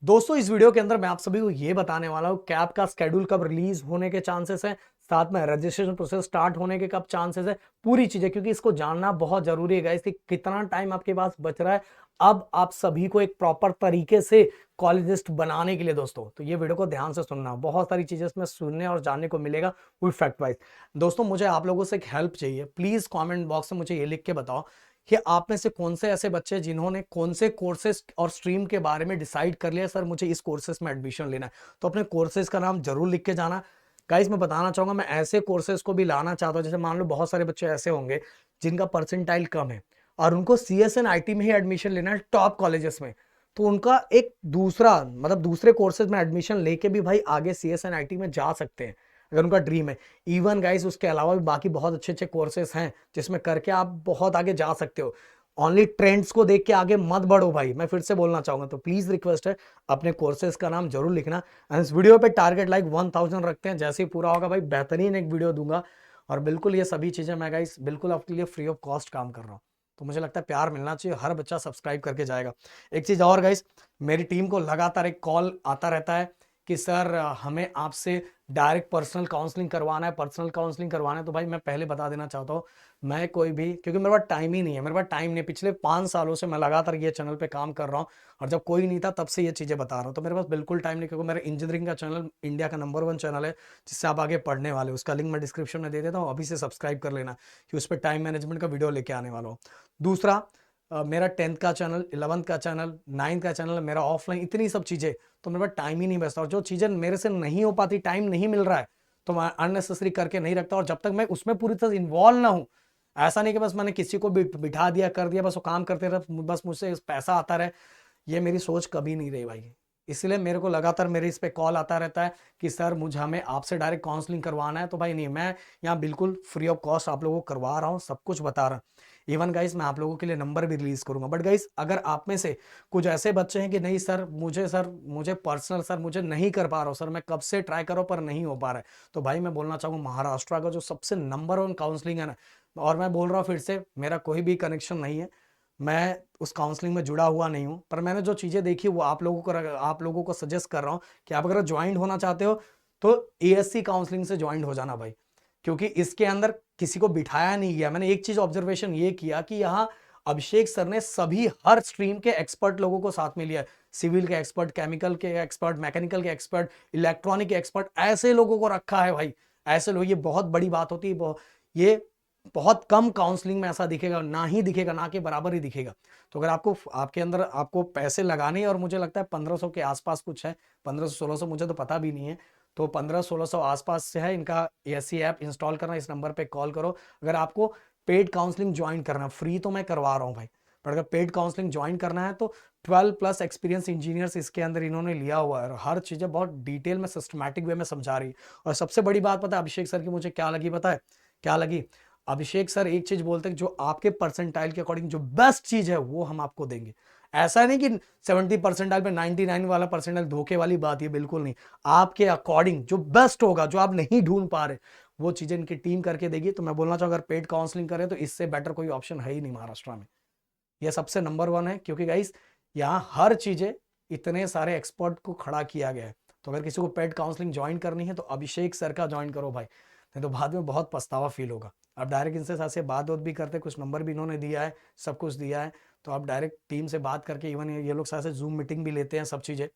दोस्तों इस वीडियो के अंदर मैं आप सभी को ये बताने वाला हूँ कैब का स्केड्यूल कब रिलीज होने के चांसेस हैं, साथ में रजिस्ट्रेशन प्रोसेस स्टार्ट होने के कब चांसेस है, पूरी चीजें, क्योंकि इसको जानना बहुत जरूरी है गाइस कि कितना टाइम आपके पास बच रहा है अब आप सभी को एक प्रॉपर तरीके से कॉलेज लिस्ट बनाने के लिए। दोस्तों तो ये वीडियो को ध्यान से सुनना, बहुत सारी चीजें इसमें सुनने और जानने को मिलेगा फुल फैक्ट वाइज। दोस्तों मुझे आप लोगों से एक हेल्प चाहिए, प्लीज कॉमेंट बॉक्स में मुझे ये लिख के बताओ कि आप में से कौन से ऐसे बच्चे जिन्होंने कौन से कोर्सेज और स्ट्रीम के बारे में डिसाइड कर लिया, सर मुझे इस कोर्सेज में एडमिशन लेना है। तो अपने कोर्सेज का नाम जरूर लिख के जाना। गाइस मैं बताना चाहूंगा, मैं ऐसे कोर्सेज को भी लाना चाहता हूं, जैसे मान लो बहुत सारे बच्चे ऐसे होंगे जिनका परसेंटाइल कम है और उनको सीएसएन आईटी में ही एडमिशन लेना है टॉप कॉलेजेस में। तो उनका एक दूसरा मतलब दूसरे कोर्सेज में एडमिशन लेके भी भाई आगे सीएसएन आईटी में जा सकते हैं अगर उनका ड्रीम है। इवन गाइस उसके अलावा भी बाकी बहुत अच्छे अच्छे कोर्सेज हैं जिसमें करके आप बहुत आगे जा सकते हो। ओनली ट्रेंड्स को देख के आगे मत बढ़ो भाई, मैं फिर से बोलना चाहूंगा। तो प्लीज रिक्वेस्ट है अपने कोर्सेज का नाम जरूर लिखना। एंड इस वीडियो पे टारगेट लाइक 1000 रखते हैं, जैसे ही पूरा होगा भाई बेहतरीन एक वीडियो दूंगा। और बिल्कुल ये सभी चीजें मैं गाइस बिल्कुल आपके लिए फ्री ऑफ कॉस्ट काम कर रहा हूँ। तो मुझे लगता है प्यार मिलना चाहिए, हर बच्चा सब्सक्राइब करके जाएगा। एक चीज और गाइस, मेरी टीम को लगातार एक कॉल आता रहता है कि सर हमें आपसे डायरेक्ट पर्सनल काउंसलिंग करवाना है, पर्सनल काउंसलिंग करवाना है। तो भाई मैं पहले बता देना चाहता हूँ, मैं कोई भी, क्योंकि मेरे पास टाइम ही नहीं है, मेरे पास टाइम नहीं है। पिछले 5 सालों से मैं लगातार ये चैनल पे काम कर रहा हूँ और जब कोई नहीं था तब से ये चीजें बता रहा हूँ। तो मेरे पास बिल्कुल टाइम नहीं, क्योंकि मेरा इंजीनियरिंग का चैनल इंडिया का नंबर 1 चैनल है जिससे आप आगे पढ़ने वाले हो। उसका लिंक मैं डिस्क्रिप्शन में दे देता हूँ, अभी से सब्सक्राइब कर लेना कि उस पर टाइम मैनेजमेंट का वीडियो लेके आने वाला हूँ। दूसरा, मेरा 10th का चैनल, 11th का चैनल, 9th का चैनल, मेरा ऑफलाइन, इतनी सब चीजें, तो मेरे पास टाइम ही नहीं बचता। और जो चीजें मेरे से नहीं हो पाती, टाइम नहीं मिल रहा है, तो मैं अननेसेसरी करके नहीं रखता। और जब तक मैं उसमें पूरी तरह इन्वॉल्व ना हूं, ऐसा नहीं कि बस मैंने किसी को बिठा दिया कर दिया, बस वो काम करते रहे, बस मुझसे पैसा आता रहे, ये मेरी सोच कभी नहीं रही भाई। इसलिए मेरे को लगातार मेरे इस पे कॉल आता रहता है कि सर मुझे हमें आपसे डायरेक्ट काउंसलिंग करवाना है। तो भाई नहीं, मैं यहाँ बिल्कुल फ्री ऑफ कॉस्ट आप लोगों को करवा रहा हूँ, सब कुछ बता रहा हूँ। इवन गाइस मैं आप लोगों के लिए नंबर भी रिलीज करूंगा। बट गाइस अगर आप में से कुछ ऐसे बच्चे हैं कि नहीं सर मुझे पर्सनल, सर मुझे नहीं कर पा रहा हूँ, सर मैं कब से ट्राई करो पर नहीं हो पा रहा है, तो भाई मैं बोलना चाहूंगा महाराष्ट्र का जो सबसे नंबर 1 काउंसलिंग है ना, और मैं बोल रहा हूँ फिर से, मेरा कोई भी कनेक्शन नहीं है, मैं उस काउंसलिंग में जुड़ा हुआ नहीं हूं, पर मैंने जो चीजें देखी वो आप लोगों को सजेस्ट कर रहा हूं कि आप अगर ज्वाइन होना चाहते हो तो एएससी काउंसलिंग से ज्वाइन हो जाना भाई। क्योंकि इसके अंदर किसी को बिठाया नहीं गया। मैंने एक चीज ऑब्जर्वेशन ये किया कि यहाँ अभिषेक सर ने सभी हर स्ट्रीम के एक्सपर्ट लोगों को साथ में लिया, सिविल के एक्सपर्ट, केमिकल के एक्सपर्ट, मैकेनिकल के एक्सपर्ट, इलेक्ट्रॉनिक के एक्सपर्ट, ऐसे लोगों को रखा है भाई। ऐसे लोग, ये बहुत बड़ी बात होती है, ये बहुत कम काउंसलिंग में ऐसा दिखेगा, ना ही दिखेगा, ना के बराबर ही दिखेगा। तो अगर आपको आपके अंदर आपको पैसे लगाने, और मुझे लगता है 1500 के आसपास कुछ है, 1500-1600 मुझे तो पता भी नहीं है, तो 1500-1600 आसपास से है इनका एएससी ऐप इंस्टॉल करना। इस नंबर पे कॉल करो अगर आपको पेड काउंसलिंग ज्वाइन करना। फ्री तो मैं करवा रहा हूँ भाई, पर अगर पेड काउंसलिंग ज्वाइन करना है तो 12+ एक्सपीरियंस इंजीनियर्स इसके अंदर इन्होंने लिया हुआ है और हर चीजें बहुत डिटेल में सिस्टमैटिक वे में समझा रही है। और सबसे बड़ी बात पता है अभिषेक सर की मुझे क्या लगी, पता है क्या लगी? अभिषेक सर एक चीज बोलते हैं, जो आपके परसेंटाइल के अकॉर्डिंग जो बेस्ट चीज है वो हम आपको देंगे। ऐसा नहीं कि 70 परसेंटाइल पे 99 वाला परसेंटाइल, धोखे वाली बात, ये बिल्कुल नहीं। आपके अकॉर्डिंग जो बेस्ट होगा, जो आप नहीं ढूंढ पा रहे, वो चीजें इनकी टीम करके देगी। तो मैं बोलना चाहूँ अगर पेड काउंसलिंग करें तो इससे बेटर कोई ऑप्शन है ही नहीं महाराष्ट्र में। यह सबसे नंबर 1 है, क्योंकि गाइस यहाँ हर चीजें, इतने सारे एक्सपर्ट को खड़ा किया गया है। तो अगर किसी को पेड काउंसलिंग ज्वाइन करनी है तो अभिषेक सर का ज्वाइन करो भाई, नहीं तो बाद में बहुत पछतावा फील होगा। आप डायरेक्ट इनसे साथ से बात भी करते, कुछ नंबर भी इन्होंने दिया है, सब कुछ दिया है। तो आप डायरेक्ट टीम से बात करके, इवन ये लोग साथ से जूम मीटिंग भी लेते हैं, सब चीज़ें,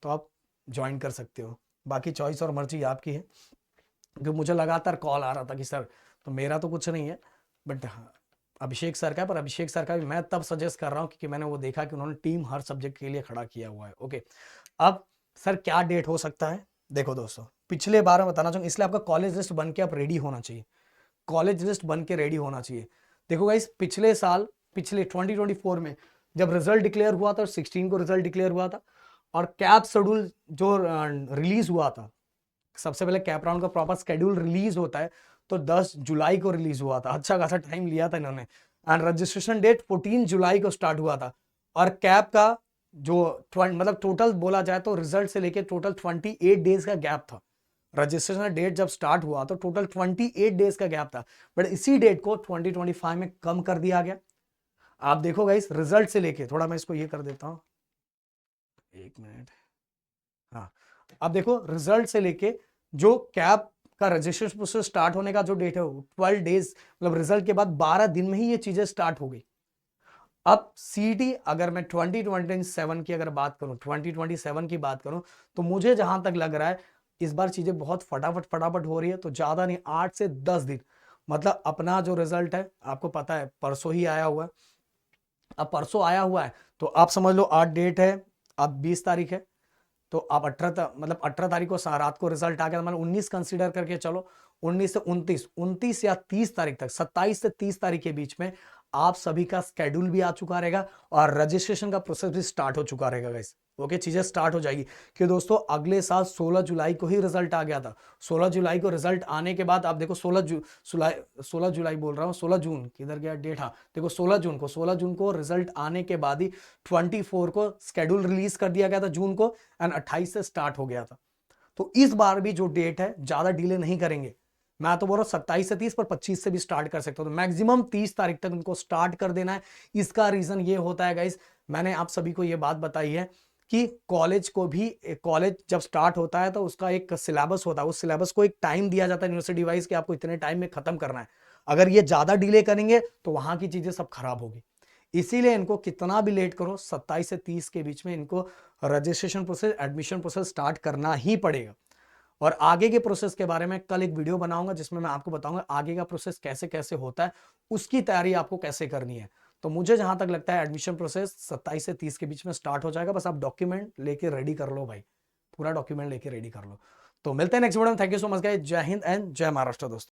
तो आप ज्वाइन कर सकते हो। बाकी चॉइस और मर्जी आपकी है। क्योंकि मुझे लगातार कॉल आ रहा था कि सर, तो मेरा तो कुछ नहीं है, बट हाँ अभिषेक सर का है। पर अभिषेक सर का भी मैं तब सजेस्ट कर रहा हूँ क्योंकि मैंने वो देखा कि उन्होंने टीम हर सब्जेक्ट के लिए खड़ा किया हुआ है। ओके, अब सर क्या डेट हो सकता है? देखो दोस्तों, पिछले बार मैं बताना चाहूंगा, इसलिए आपका कॉलेज लिस्ट बन के आप रेडी होना चाहिए, कॉलेज लिस्ट बन के रेडी होना चाहिए। देखो गाइस, पिछले साल, पिछले 2024 में जब रिजल्ट डिक्लेयर हुआ था, 16 को रिजल्ट डिक्लेयर हुआ था, और कैप शेड्यूल जो रिलीज हुआ था, सबसे पहले कैप राउंड का प्रॉपर शेड्यूल रिलीज होता है तो 10 जुलाई को रिलीज हुआ था। अच्छा खासा टाइम लिया था इन्होंने। एंड रजिस्ट्रेशन डेट 14 जुलाई को स्टार्ट हुआ था। और कैप का जो मतलब टोटल बोला जाए तो रिजल्ट से लेके टोटल 28 डेज का गैप था। रजिस्ट्रेशन डेट जब स्टार्ट हुआ तो टोटल 28 डेज का गैप था, बट इसी डेट को 2025 में कम कर दिया गया। आप देखो गाइस, रिजल्ट से लेके, थोड़ा मैं इसको ये कर देता हूं, 1 मिनट, हाँ, अब देखो रिजल्ट से लेके जो कैब का रजिस्ट्रेशन प्रोसेस स्टार्ट होने का जो डेट है वो 12 डेज, मतलब रिजल्ट के बाद 12 दिन में ही ये चीजें स्टार्ट हो गई। अब सीटी अगर मैं 2027 की अगर बात करूं, 2027 की बात करूं, तो मुझे जहां तक लग रहा है इस बार चीजें बहुत फटाफट फटाफट हो रही है। तो ज्यादा नहीं, 8 से 10 दिन, मतलब अपना जो रिजल्ट है आपको पता है परसों ही आया हुआ है। अब परसों आया हुआ है तो आप समझ लो 8 डेट है, अब 20 तारीख है, तो आप 18 मतलब 18 तारीख को रात को रिजल्ट आ गया, मतलब 19 कंसीडर करके चलो, 19 से 29, 29 या 30 तारीख तक, 27 से 30 तारीख के बीच में आप सभी का स्केड्यूल भी आ चुका रहेगा और रजिस्ट्रेशन का प्रोसेस भी स्टार्ट हो चुका रहेगा गाइस। ओके, चीजें स्टार्ट हो जाएगी कि दोस्तों अगले साल 16 जुलाई को ही रिजल्ट आ गया था। 16 जुलाई को रिजल्ट आने के बाद आप देखो 16 जुलाई बोल रहा हूँ, 16 जून किधर गया डेट, हाँ देखो 16 जून को रिजल्ट आने के बाद ही 24 को स्केड्यूल रिलीज कर दिया गया था जून को, एंड 28 से स्टार्ट हो गया था। तो इस बार भी जो डेट है ज्यादा डिले नहीं करेंगे, मैं तो बोल रहा हूं 27 से 30 पर 25 से भी स्टार्ट कर सकते हो, तो मैक्सिमम 30 तारीख तक उनको स्टार्ट कर देना है। इसका रीजन ये होता है गाइस, मैंने आप सभी को ये बात बताई है कि कॉलेज को भी, कॉलेज जब स्टार्ट होता है तो उसका एक सिलेबस होता है, उस सिलेबस को एक टाइम दिया जाता है यूनिवर्सिटी वाइज कि आपको इतने टाइम में खत्म करना है। अगर ये ज्यादा डिले करेंगे तो वहां की चीजें सब खराब होगी। इसीलिए इनको कितना भी लेट करो 27 से 30 के बीच में इनको registration process, admission process start करना ही पड़ेगा। और आगे के प्रोसेस के बारे में कल एक वीडियो बनाऊंगा जिसमें मैं आपको बताऊंगा आगे का प्रोसेस कैसे कैसे होता है, उसकी तैयारी आपको कैसे करनी है। तो मुझे जहां तक लगता है एडमिशन प्रोसेस 27 से 30 के बीच में स्टार्ट हो जाएगा, बस आप डॉक्यूमेंट लेके रेडी कर लो भाई, पूरा डॉक्यूमेंट लेके रेडी कर लो। तो मिलते हैं नेक्स्ट वीडियो में। Thank you so much guys, जय हिंद एंड जय महाराष्ट्र दोस्तों।